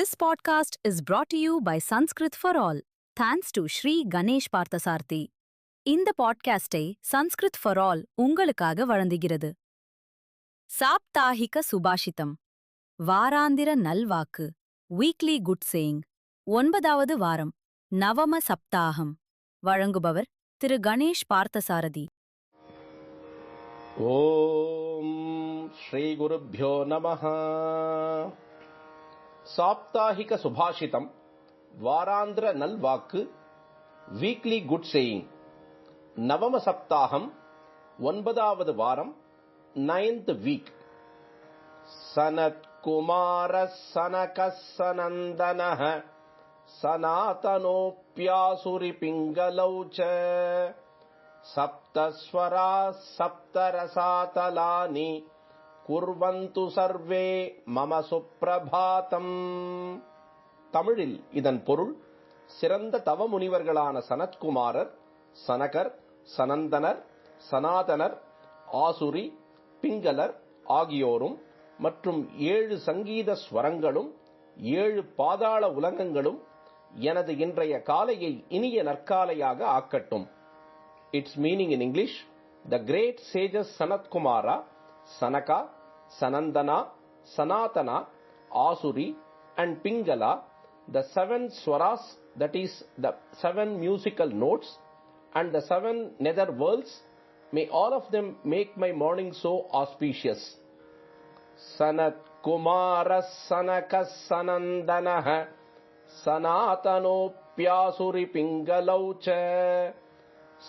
This podcast is brought to you by Sanskrit for All, thanks to Sri Ganesh Parthasarathy. இந்த பாட்காஸ்டை Sanskrit for all உங்களுக்காக வழங்குகிறது. சாப்தாஹிக சுபாஷிதம், வாராந்திர நல்வாக்கு, weekly good saying, 9வது வாரம், நவம சப்தாகம். வழங்குபவர் திரு கணேஷ் பார்த்தசாரதி. ஓம் ஸ்ரீ குருப்யோ நமஹ. சாப்தாஹிக சுபாஷிதம், வாராந்திர நல்வாக்கு, வீக்லி குட் சேயிங், நவம சப்தாகம், 9வது வாரம், 9th வீக். சனத்குமார சனகஸ் சனந்தனஹ சனாதனோப்யாசுரி பிங்களௌ ச சப்தஸ்வரா சப்தரசாதலானி குர்வந்து சர்வே மம சுப்ரபாதம். தமிழில் இதன் பொருள்: சிறந்த தவ முனிவர்களான சனத்குமாரர், சனகர், சனந்தனர், சனாதனர், ஆசுரி, பிங்களர் ஆகியோரும் மற்றும் 7 சங்கீத ஸ்வரங்களும் 7 பாதாள உலகங்களும் எனது இன்றைய காலையை இனிய நற்காலையாக ஆக்கட்டும். Its meaning in English: the great sages Sanat Kumara, Sanaka, Sanandana, Sanatana, Asuri and Pingala, the 7 swaras, that is the 7 musical notes, and the 7 nether worlds, may all of them make my morning so auspicious. Sanat Kumara Sanaka Sanandana Sanatanopyasuri Pingalau cha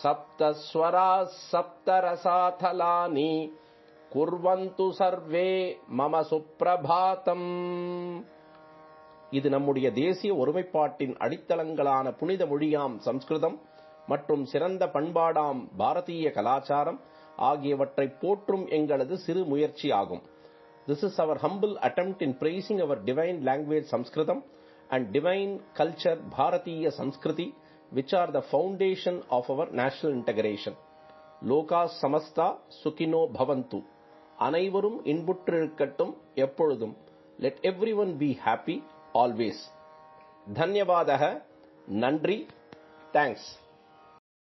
சப்தஸ்வரா சப்தரசாதலானி குர்வந்து சர்வே மம சுப்ரபாதம். இது நம்முடைய தேசிய ஒருமைப்பாட்டின் அடித்தளங்களான புனித மொழியாம் சம்ஸ்கிருதம் மற்றும் சிறந்த பண்பாடாம் பாரதிய கலாச்சாரம் ஆகியவற்றை போற்றும் எங்களது சிறு முயற்சி ஆகும். This is our humble attempt in praising our divine language Sanskritam and divine culture Bharatiya Sanskriti, which are the foundation of our national integration. Loka samasta sukhino bhavantu. அனைவரும் இன்புற்றிருக்கட்டும் எப்பொழுதும். Let everyone be happy always. தன்யவாதக, நன்றி, thanks.